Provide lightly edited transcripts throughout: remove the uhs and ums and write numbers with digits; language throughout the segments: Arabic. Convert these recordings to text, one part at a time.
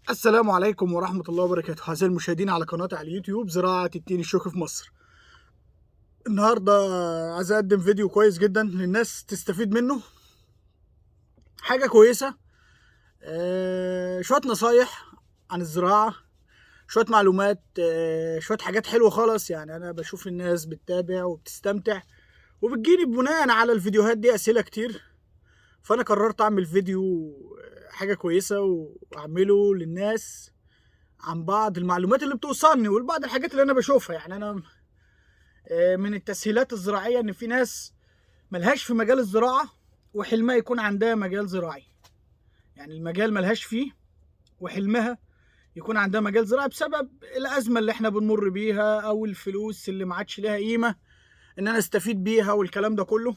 السلام عليكم ورحمة الله وبركاته. أعزائي المشاهدين على قناتي على اليوتيوب زراعة التين الشوكي في مصر. النهاردة عايز أقدم فيديو كويس جدا للناس تستفيد منه. حاجة كويسة، شوية نصايح عن الزراعة، شوية معلومات، شوية حاجات حلوة خالص. يعني أنا بشوف الناس بتتابع وبتستمتع وبتجيلي بناء على الفيديوهات دي أسئلة كتير، فأنا قررت أعمل فيديو حاجة كويسة وأعمله للناس عن بعض المعلومات اللي بتوصلني والبعض الحاجات اللي انا بشوفها. يعني انا من التسهيلات الزراعيه ان في ناس ملهاش في مجال الزراعه وحلمها يكون عندها مجال زراعي. يعني المجال ملهاش فيه وحلمها يكون عندها مجال زراعي بسبب الازمه اللي احنا بنمر بيها او الفلوس اللي ما عادش ليها قيمه ان انا استفيد بيها والكلام ده كله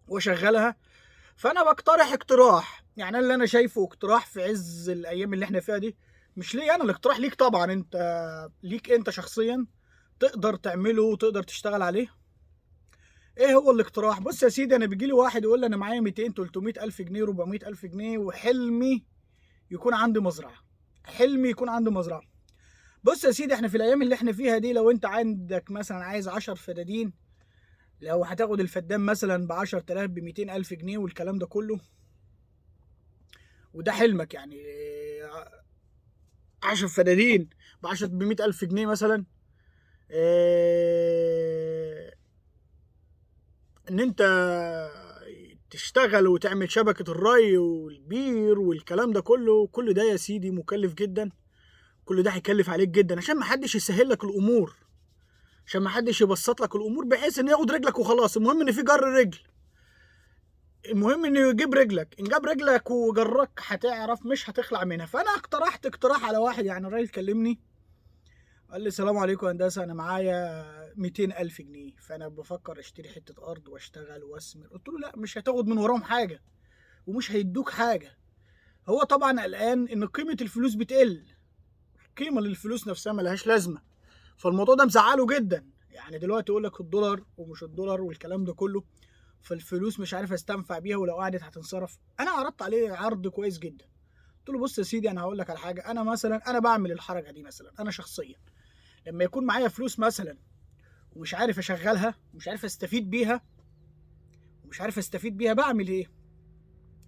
واشغلها. فانا بقترح اقتراح، يعني اللي انا شايفه اقتراح في عز الايام اللي احنا فيها دي. مش ليا انا الاقتراح، ليك طبعا، انت ليك انت شخصيا تقدر تعمله وتقدر تشتغل عليه. ايه هو الاقتراح؟ بص يا سيدي، انا بيجي لي واحد يقول لي انا معايا 200 300 الف جنيه 400 الف جنيه وحلمي يكون عندي مزرعه. حلمي يكون عندي مزرعه. بص يا سيدي، احنا في الايام اللي احنا فيها دي لو انت عندك مثلا عايز 10 فدادين، لو هتاخد الفدان مثلا ب 10000 ب 200 الف جنيه والكلام ده كله، وده حلمك يعني 10 فدادين ب 10 ب 100 الف جنيه مثلا، ان انت تشتغل وتعمل شبكة الري والبير والكلام ده كله، كل ده يا سيدي مكلف جدا. كل ده هيكلف عليك جدا عشان ما حدش يسهل لك الامور، عشان ما حدش يبسط لك الامور بحيث ان ياخد رجلك وخلاص. المهم ان في جر رجل، المهم انه يجيب رجلك. ان جاب رجلك وجرك هتعرف مش هتخلع منها. فانا اقترحت اقتراح على واحد، يعني الراجل كلمني قال لي السلام عليكم يا هندسه، انا معايا 200 الف جنيه فانا بفكر اشتري حته ارض واشتغل واثمر. قلت له لا، مش هتاخد من وراهم حاجه ومش هيدوك حاجه. هو طبعا قلقان ان قيمه الفلوس بتقل، قيمه للفلوس نفسها ملهاش لازمه. فالموضوع ده مزعله جدا. يعني دلوقتي يقول لك الدولار ومش الدولار والكلام ده كله، فالفلوس مش عارف استنفع بيها ولو قعدت هتنصرف. انا عرضت عليه عرض كويس جدا. قلت له بص يا سيدي، انا هقول لك على حاجه. انا مثلا انا بعمل الحركه دي مثلا انا شخصيا لما يكون معايا فلوس مثلا ومش عارف اشغلها ومش عارف استفيد بيها بعمل ايه؟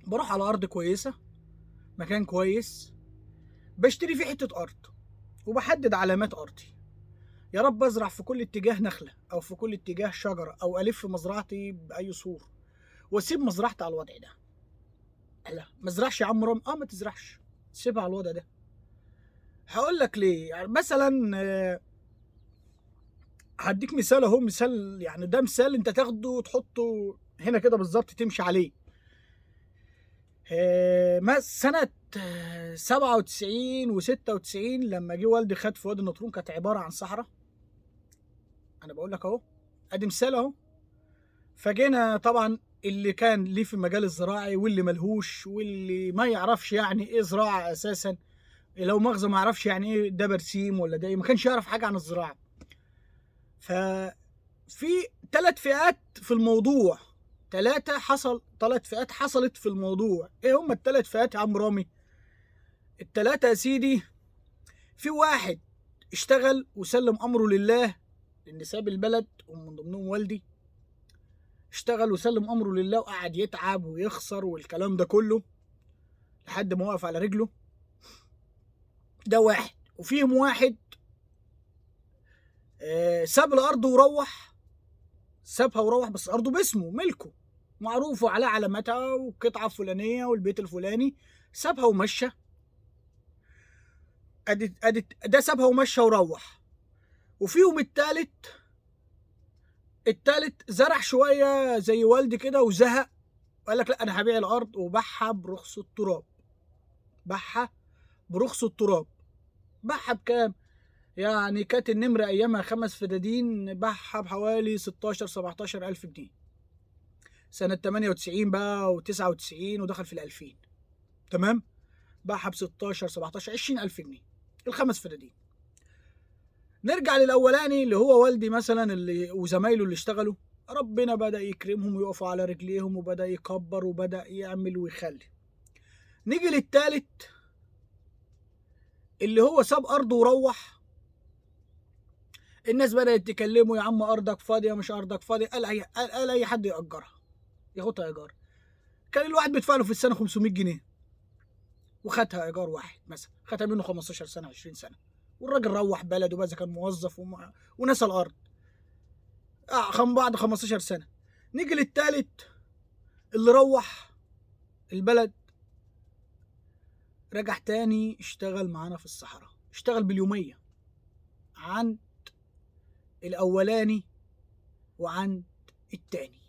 بروح على ارض كويسه، مكان كويس، بشتري فيه حته ارض وبحدد علامات ارضي. يا رب ازرع في كل اتجاه نخله او في كل اتجاه شجره او الف مزرعتي باي سور واسيب مزرعتي على الوضع ده. لا ما ازرعش يا عم رام، ما تزرعش، سيبها على الوضع ده. هقول لك ليه. يعني مثلا هديك مثال اهو، مثال يعني ده مثال انت تاخده وتحطه هنا كده بالظبط تمشي عليه. ما سنة 97 و96 لما جه والدي خد في وادي النطرون كانت عبارة عن صحراء. أنا بقول لك أهو، أدي مثال أهو. فجينا طبعا اللي كان ليه في المجال الزراعي واللي ملهوش واللي ما يعرفش يعني إيه زراعة أساسا، لو مؤاخذة ما يعرفش يعني إيه ده برسيم ولا ده إيه، ما كانش يعرف حاجة عن الزراعة. ففي ثلاث فئات في الموضوع، ثلاث فئات حصلت في الموضوع. إيه هم الثلاث فئات يا عم رامي؟ التلاتة يا سيدي، في واحد اشتغل وسلم امره لله لان ساب البلد ومن ضمنهم والدي. اشتغل وسلم امره لله وقعد يتعب ويخسر والكلام ده كله لحد ما وقف على رجله. ده واحد. وفيهم واحد ساب الارض وروح، سابها وروح، بس ارضه باسمه ملكه معروف وعلى علامتها والقطعه الفلانيه والبيت الفلاني، سابها ومشى. ادي ده سابها ومشى وروح. وفيهم التالت زرع شويه زي والدي كده وزهق وقال لك لا انا هبيع الارض وباعها برخص التراب. باعها برخص التراب. باعها بكام؟ يعني كانت النمرة ايامها 5 فدادين، باعها بحوالي 16 17 الف جنيه. سنة 98 بقى و99 ودخل في ال 2000. تمام؟ باعها ب 16 17 20 الف جنيه ال5 فدادين. نرجع للاولاني اللي هو والدي مثلا اللي وزمايله اللي اشتغلوا، ربنا بدأ يكرمهم ويقفوا على رجليهم وبدأ يكبر وبدأ يعمل ويخلي. نيجي للتالت، اللي هو ساب ارضه وروح، الناس بدات تكلمه: يا عم ارضك فاضيه، مش ارضك فاضيه. قال اي حد ياجرها، ياخدها ايجار. كان الواحد بيدفع له في السنه 500 جنيه، وخدها ايجار واحد مثلا، خدها منه 15 سنه 20 سنه، والراجل روح بلده بقى اذا كان موظف ونسى الارض. بعد 15 سنه نيجي للتالت اللي روح البلد، رجع تاني اشتغل معانا في الصحراء، اشتغل باليوميه عند الاولاني وعند التاني.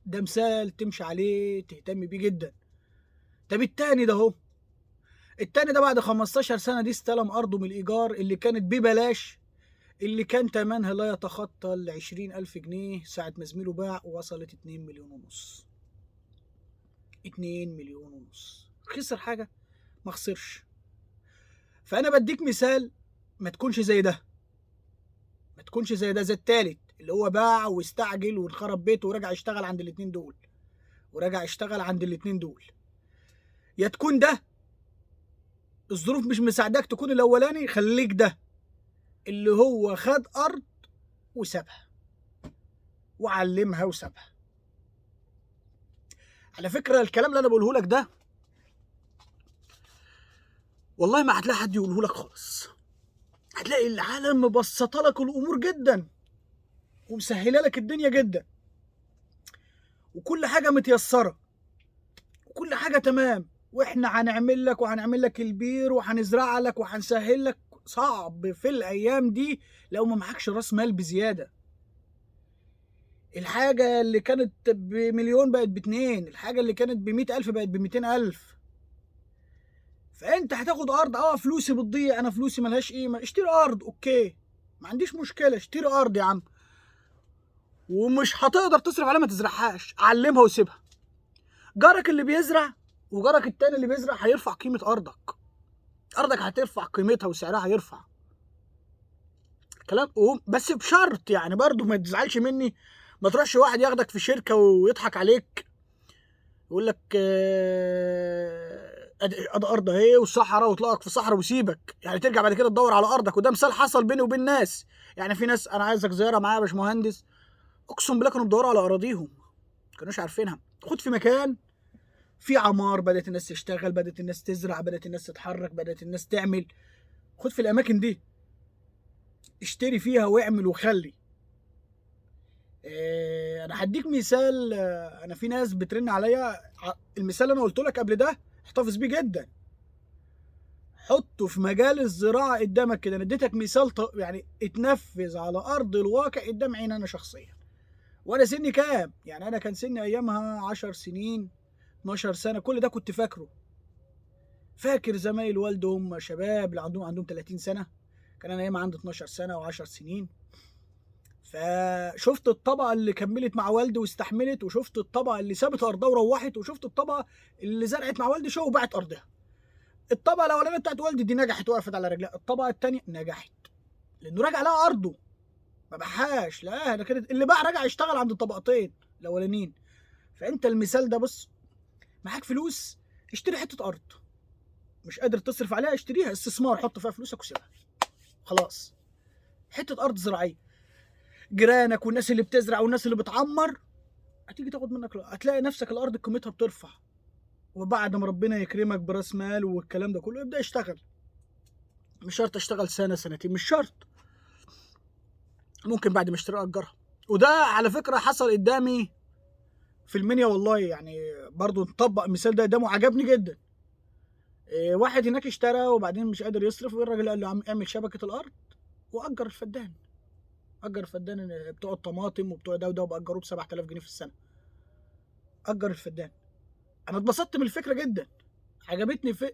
ده مثال تمشي عليه تهتم بيه جدا. طب التاني ده اهو، التاني ده بعد 15 سنة دي استلم أرضه من الإيجار اللي كانت ببلاش، اللي كان تمنها لا يتخطى ال20,000 جنيه. ساعة ما زميله باع وصلت 2,500,000. 2,500,000. خسر حاجة؟ ما خسرش. فأنا بديك مثال ما تكونش زي ده، ما تكونش زي ده، زي التالت اللي هو باع واستعجل وانخرب بيته ورجع يشتغل عند الاتنين دول، ورجع يشتغل عند الاتنين دول. يا تكون ده الظروف مش مساعداك تكون الاولاني، خليك ده اللي هو خد ارض وسابها وعلمها وسابها. على فكره الكلام اللي انا بقوله لك ده والله ما هتلاقي حد يقوله لك خالص. هتلاقي العالم مبسطه لك الامور جدا ومسهله لك الدنيا جدا، وكل حاجه متيسره وكل حاجه تمام، واحنا هنعمل لك وهنعمل لك البير وهنزرع لك وهنسهل لك. صعب في الايام دي لو ما معكش راس مال بزياده. الحاجة اللي كانت ب1,000,000 بقت ب2، الحاجة اللي كانت ب100,000 بقت ب200,000. فأنت هتاخد أرض، فلوسي بتضيع، أنا فلوسي ملهاش قيمة، اشتري أرض، أوكي، ما عنديش مشكلة، اشتري أرض يا عم، ومش هتقدر تصرف عليها ما تزرعهاش، علمها وسيبها. جارك اللي بيزرع وجارك التاني اللي بيزرع هيرفع قيمة أرضك، أرضك هترفع قيمتها وسعرها هيرفع. كلام بس بشرط يعني برضه ما تزعلش مني، ما تروحش واحد ياخدك في شركة ويضحك عليك يقول لك ادي ارض اهي والصحراء، ويطلقك في الصحراء ويسيبك، يعني ترجع بعد كده تدور على ارضك. وده مثال حصل بيني وبين ناس، يعني في ناس انا عايزك زياره معايا يا باشمهندس، اقسم بالله كانوا بيدوروا على اراضيهم ما كانوش عارفينها. خد في مكان في عمار، بدات الناس تشتغل، بدات الناس تزرع، بدات الناس تتحرك، بدات الناس تعمل. خد في الاماكن دي، اشتري فيها واعمل وخلي. انا هديك مثال. انا في ناس بترن عليا، المثال اللي انا قلت لك قبل ده احتفظ بيه جدا، حطه في مجال الزراعه قدامك كده. انا اديتك مثال يعني اتنفذ على ارض الواقع قدام عيني انا شخصيا. وانا سني كام؟ يعني انا كان سني ايامها 10 سنين 12 سنه، كل ده كنت فاكره. فاكر زمايل والدي هم شباب اللي عندهم 30 سنه، كان انا ايام عندي 12 سنه و10 سنين. فشفت الطبقه اللي كملت مع والدي واستحملت، وشفت الطبقه اللي سابت ارضها وروحت، وشفت الطبقه اللي زرعت مع والدي شو وباعت ارضها. الطبقه الاولانيه بتاعت والدي دي نجحت وقفت على رجلها، الطبقه الثانيه نجحت لانه رجع لها ارضه، ما باعهاش، لا ده كانت اللي باع رجع يشتغل عند الطبقتين الاولانيين. فانت المثال ده بص، معاك فلوس اشتري حته ارض، مش قادر تصرف عليها اشتريها استثمار، حط فيها فلوسك وسيبها خلاص. حته ارض زراعيه، جيرانك والناس اللي بتزرع والناس اللي بتعمر هتيجي تاخد منك، هتلاقي نفسك الارض قيمتها بترفع. وبعد ما ربنا يكرمك براس مال والكلام ده كله ابدا اشتغل. مش شرط اشتغل سنه سنتين، مش شرط، ممكن بعد ما اشتري اجرها. وده على فكره حصل قدامي في المنيا والله، يعني برضو نطبق المثال ده قدامه عجبني جدا. واحد هناك اشترى وبعدين مش قادر يصرف، والراجل قال له عم اعمل شبكه الارض واجر الفدان. اجر الفدان بتوع الطماطم وبتوع ده وده، وباجروه ب 7,000 جنيه في السنه. اجر الفدان. انا اتبسطت من الفكره جدا،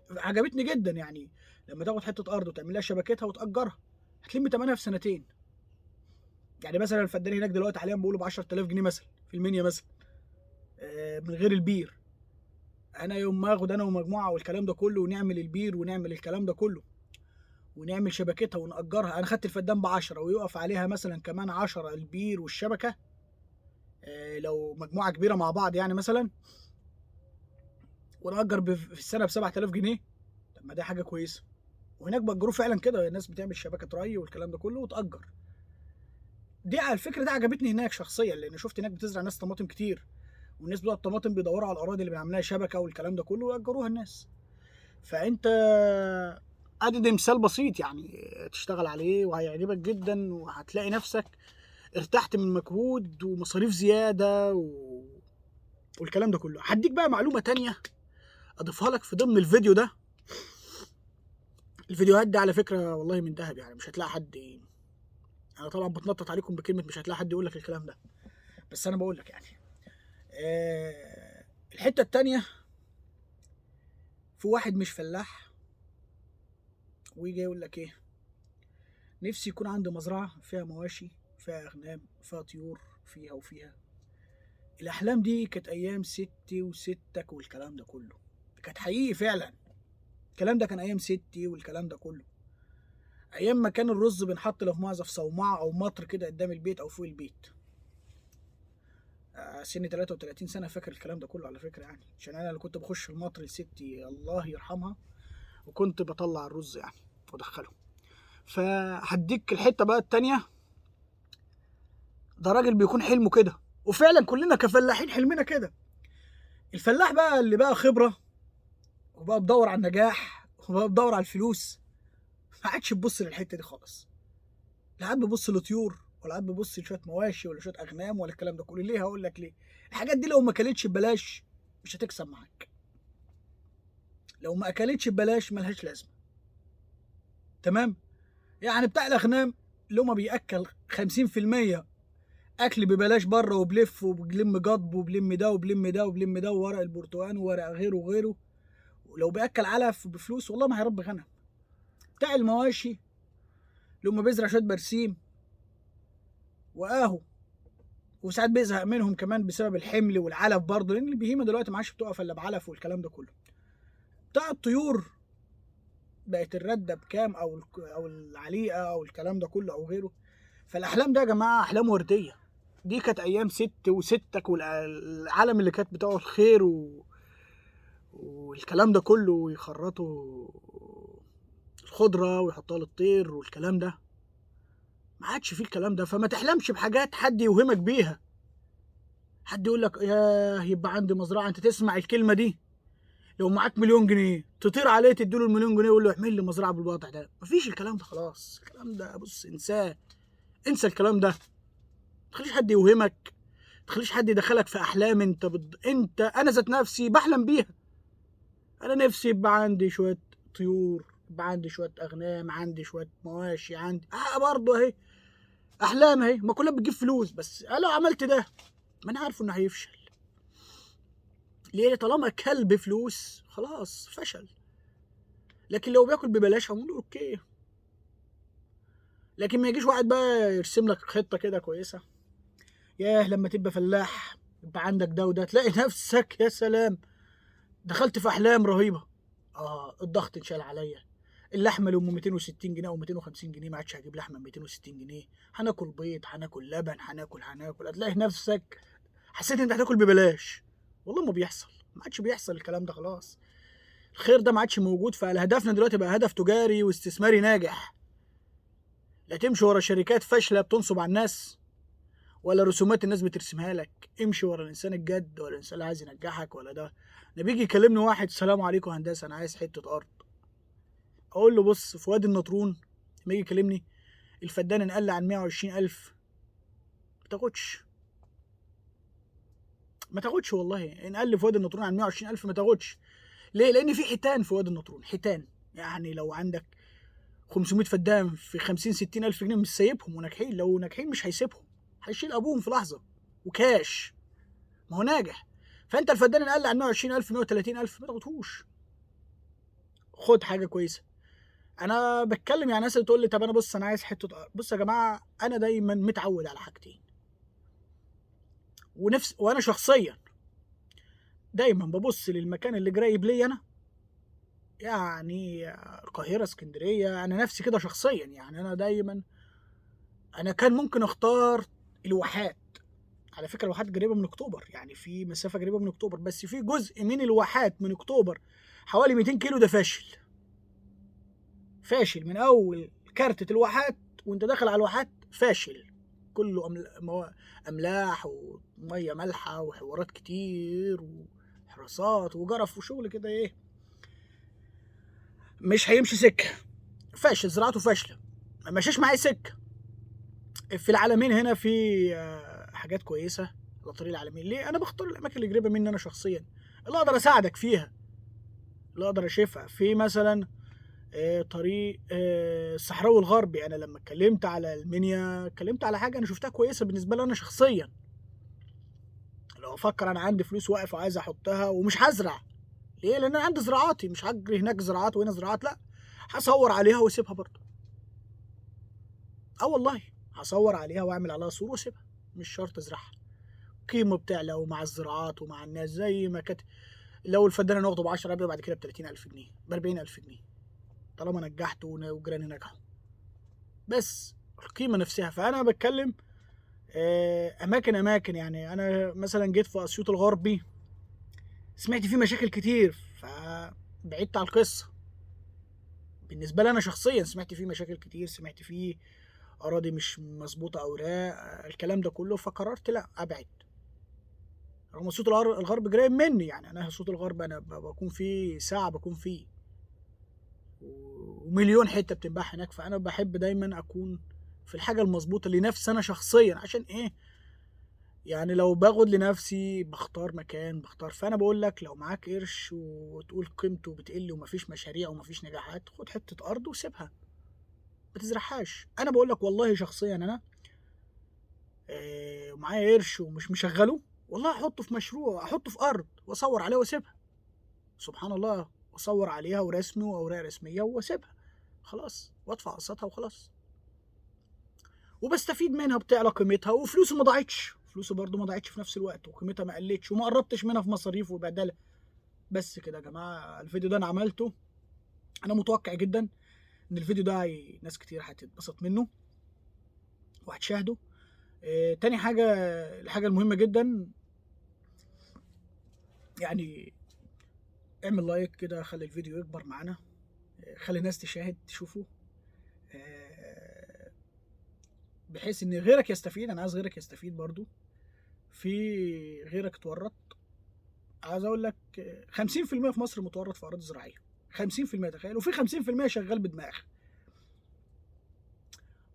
عجبتني جدا. يعني لما تاخد حته ارض وتعمل لها شبكتها وتاجرها هتلم ثمنها في سنتين. يعني مثلا الفدان هناك دلوقتي حاليا بيقولوا ب 10,000 جنيه مثلا في المنيا مثلا، من غير البير. انا يوم ما اخد انا ومجموعه والكلام ده كله ونعمل البير ونعمل الكلام ده كله ونعمل شبكتها ونأجرها، انا خدت الفدان ب10 ويقف عليها مثلا كمان 10 البير والشبكه، لو مجموعه كبيره مع بعض يعني مثلا، ونأجر في السنه ب 7,000 جنيه. طب ما دي حاجه كويسه. وهناك بأجروه فعلا كده، الناس بتعمل شبكه ري والكلام ده كله وتأجر. دي على الفكره دي عجبتني هناك شخصيا، لان شفت هناك بتزرع ناس طماطم كتير، والناس بتوع الطماطم بيدوروا على الاراضي اللي بنعملها شبكه والكلام ده كله ويأجروها الناس. فانت ادي ده مثال بسيط يعني تشتغل عليه وهيعجبك جدا، وهتلاقي نفسك ارتحت من مجهود ومصاريف زياده والكلام ده كله. هديك بقى معلومه تانية اضيفها لك في ضمن الفيديو ده. الفيديوهات دي على فكره والله من ذهب، يعني مش هتلاقي حد، انا طبعا بتنطط عليكم بكلمه مش هتلاقي حد يقول لك الكلام ده، بس انا بقول لك يعني. الحته التانية، في واحد مش فلاح ويجي يقول لك ايه، نفسي يكون عندي مزرعه فيها مواشي، فيها اغنام، فيها طيور، فيها وفيها. الاحلام دي كانت ايام ستي وستك والكلام ده كله، كانت حقيقي فعلا. الكلام ده كان ايام ستي والكلام ده كله، ايام ما كان الرز بنحط له في معزه في صومعه او مطر كده قدام البيت او فوق البيت. سني 33 سنه فاكر الكلام ده كله على فكره، يعني عشان انا اللي كنت بخش المطر لستي الله يرحمها، وكنت بطلع الرز يعني وادخله. فهديك الحته بقى التانيه، ده راجل بيكون حلمه كده، وفعلا كلنا كفلاحين حلمنا كده. الفلاح بقى اللي بقى خبره وبقى بدور على النجاح وبقى بدور على الفلوس، ما عادش يبص للحته دي خالص. لا عاد بيبص لطيور، ولا عاد بيبص لشويه مواشي ولا شويه اغنام ولا الكلام ده كله. ليه؟ هقول لك ليه. الحاجات دي لو ما كانتش ببلاش مش هتكسب معاك. لو ما اكلتش ببلاش ملهاش لازمه. تمام؟ يعني بتاع الاغنام لو ما بياكل 50% اكل ببلاش بره وبلف وبلم جضب وبلم ده وبلم ده وبلم ده وورق البرتقال وورق غيره وغيره، ولو بياكل علف بفلوس والله ما هيربي غنم. بتاع المواشي لما بيزرع شويه برسيم واهو، وساعات بيزهق منهم كمان بسبب الحمل والعلف برضه، لان البهيمه دلوقتي ما عادش بتقف الا بعلف والكلام ده كله. بتاع الطيور بقت الرده بكام او العليقه او الكلام ده كله او غيره. فالاحلام ده يا جماعه احلام ورديه. دي كانت ايام ست وستك والعالم اللي كانت بتوع الخير والكلام ده كله، ويخرطوا الخضره ويحطوها للطير والكلام ده. ما عادش فيه الكلام ده، فما تحلمش بحاجات حد يوهمك بيها. حد يقول لك يا يبقى عندي مزرعه، انت تسمع الكلمه دي لو معاك مليون جنيه تطير عليه تديله المليون جنيه ويقول له اعمل لي مزرعه بالوضع ده؟ مفيش الكلام ده خلاص. الكلام ده بص انساه، انسى الكلام ده. ما تخليش حد يوهمك، ما تخليش حد يدخلك في احلام انت انا ذات نفسي بحلم بيها. انا نفسي يبقى عندي شويه طيور، يبقى عندي شويه اغنام، عندي شويه مواشي، عندي برضه اهي احلام اهي، ما كلها بتجيب فلوس. بس لو عملت ده ما انا عارفه انه هيفشل. ليه؟ طالما كل بفلوس خلاص فشل. لكن لو بياكل ببلاش هنقول اوكي. لكن ما يجيش واحد بقى يرسم لك خطه كده كويسه، ياه لما تبقى فلاح يبقى عندك ده وده، تلاقي نفسك يا سلام دخلت في احلام رهيبه. الضغط اتشال عليا، اللحمه اللي ام 260 جنيه او 250 جنيه ما عادش هجيب لحمه 260 جنيه، هناكل بيض، هناكل لبن، هناكل، هتلاقي نفسك حسيت ان انت هتاكل ببلاش. والله ما بيحصل، ما عادش بيحصل الكلام ده خلاص. الخير ده ما عادش موجود. فهدفنا دلوقتي بقى هدف تجاري واستثماري ناجح. لا تمشي ورا شركات فاشله بتنصب على الناس، ولا رسومات الناس بترسمها لك. امشي ورا الانسان الجد، ولا الانسان اللي عايز ينجحك. ولا ده بيجي يكلمني واحد السلام عليكم هندسه انا عايز حته ارض، اقول له بص في وادي النطرون. لما يجي يكلمني الفدان انقل عن 120,000 ما تاخدش، ما تاخدش والله. انقل في وادي النطرون عن 120,000 ما تاخدش. ليه؟ لان في حيتان في وادي النطرون، حيتان. يعني لو عندك 500 فدان في 50 60 الف جنيه مش سايبهم وناجحين. لو ناجحين مش هيسيبهم، هيشيل ابوهم في لحظه وكاش. ما هو ناجح. فانت الفدان اقل عن 120,000 130,000 ما تاخدهوش. خد حاجه كويسه. انا بتكلم يعني ناس تقول لي طب انا بص انا عايز حته ارض. بص يا جماعه انا دايما متعود على حاجتين، وانا شخصيا دايما ببص للمكان اللي قريب لي انا. يعني القاهره، اسكندريه، انا نفسي كده شخصيا. يعني انا دايما انا كان ممكن اختار الواحات. على فكره الواحات قريبه من اكتوبر، يعني في مسافه قريبه من اكتوبر، بس في جزء من الواحات من اكتوبر حوالي 200 كيلو ده فاشل. فاشل من اول كارتة الواحات وانت داخل على الواحات، فاشل. كله املاح وميه مالحه وحوارات كتير وحراسات وجرف وشغل كده، ايه مش هيمشي سكه. فاشل، زراعته فاشله، ما مشيش معايا سكه. في العالمين هنا في حاجات كويسه على طريق العالمين. ليه؟ انا بختار الاماكن اللي قريبه مني انا شخصيا، اللي اقدر اساعدك فيها، اللي اقدر اشوفها. في مثلا طريق الصحراوي الغربي. انا لما اتكلمت على المنيا اتكلمت على حاجه انا شفتها كويسه بالنسبه لي انا شخصيا. لو افكر انا عندي فلوس واقف وعايز احطها ومش هزرع. ليه؟ لان انا عندي زراعاتي، مش هجري هناك زراعات وهنا زراعات، لا، هصور عليها واسيبها برضه. اه والله، هصور عليها واعمل عليها صور واسيبها، مش شرط ازرعها. قيمه بتعلى ومع الزراعات ومع الناس، زي ما كانت لو الفدان انا واخده ب 10 ابيع بعد كده ب 30,000 جنيه، ب 40,000 جنيه، طالما نجحت وجيراني نجحوا. بس القيمه نفسها. فانا بتكلم اماكن يعني. انا مثلا جيت في اسيوط الغربي، سمعت فيه مشاكل كتير فبعدت على القصه. بالنسبه لي انا شخصيا سمعت فيه مشاكل كتير، سمعت فيه اراضي مش مظبوطه، اوراق، الكلام ده كله، فقررت لا، ابعد. رغم صوت الغرب قريب مني، يعني انا صوت الغرب انا بكون فيه ساعه بكون فيه، ومليون حته بتنباع هناك. فانا بحب دايما اكون في الحاجه المظبوطه لنفسي انا شخصيا. عشان ايه؟ يعني لو باخد لنفسي بختار مكان، بختار. فانا بقول لك لو معاك قرش وتقول قيمته بتقل ومفيش مشاريع ومفيش نجاحات، خد حته ارض وسيبها، ما تزرعهاش. انا بقول لك والله شخصيا انا معايا قرش ومش مشغله، والله احطه في مشروع، احطه في ارض واصور عليه واسيبها. سبحان الله، واصور عليها ورسمي واوراق رسميه واسيبها خلاص، وادفع قسطها وخلاص، وبستفيد منها، بتعلى قيمتها، وفلوسه ما ضاعتش، فلوسه برضو ما ضاعتش في نفس الوقت، وقيمتها ما قلتش، وما قربتش منها في مصاريف وبهدله. بس كده يا جماعه، الفيديو ده انا عملته، انا متوقع جدا ان الفيديو ده ناس كتير هتتبسط منه وهتشاهده. تاني حاجه، الحاجه المهمه جدا، يعني اعمل لايك كده، خلي الفيديو يكبر معانا، خلي الناس تشاهد تشوفه، بحيث ان غيرك يستفيد. انا عايز غيرك يستفيد برضو، في غيرك اتورط. عايز اقول لك 50% في مصر متورط في اراضي زراعيه، 50%، تخيل. وفي 50% شغال بدماغ.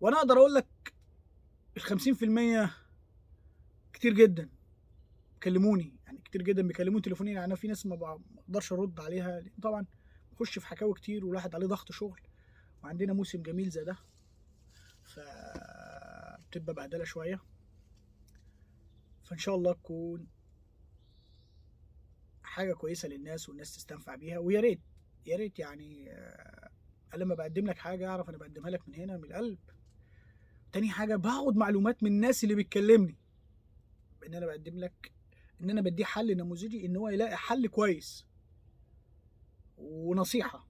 وانا اقدر اقول لك ال 50% كتير جدا كلموني، يعني كتير جدا بيكلموني تليفونيا. يعني انا في ناس ما بقدرش ارد عليها، لأن طبعا بخش في حكاوي كتير والواحد عليه ضغط شغل، وعندنا موسم جميل زي ده، فبتبقى بهدله شويه. فان شاء الله تكون حاجه كويسه للناس والناس تستنفع بيها. ويا ريت، يا ريت يعني انا لما بقدم لك حاجه اعرف انا بقدمها لك من هنا من القلب. تاني حاجه، باخد معلومات من الناس اللي بتكلمني، ان انا بقدم لك، ان انا بديه حل نموذجي ان هو يلاقي حل كويس. ونصيحه،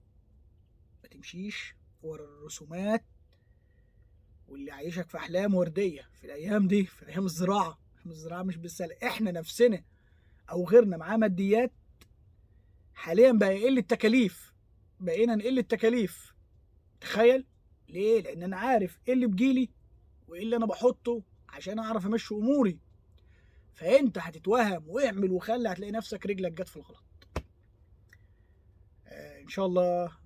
ما تمشيش ورا الرسومات واللي عايشك في احلام ورديه في الايام دي، في ايام الزراعه. الزراعه مش بالسهل. احنا نفسنا او غيرنا معاه ماديات، حاليا بقى يقل التكاليف، بقينا نقل التكاليف. تخيل. ليه؟ لان انا عارف ايه اللي بجيلي وايه اللي انا بحطه عشان اعرف امشي اموري. فانت هتتوهم واعمل وخلي، هتلاقي نفسك رجلك جت في الغلط. ان شاء الله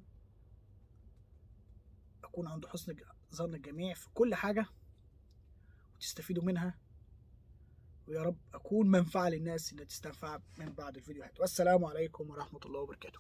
اكون عند حسن ظن الجميع في كل حاجه وتستفيدوا منها، ويا رب اكون منفعه للناس انها تستنفع من بعض الفيديوهات. والسلام عليكم ورحمه الله وبركاته.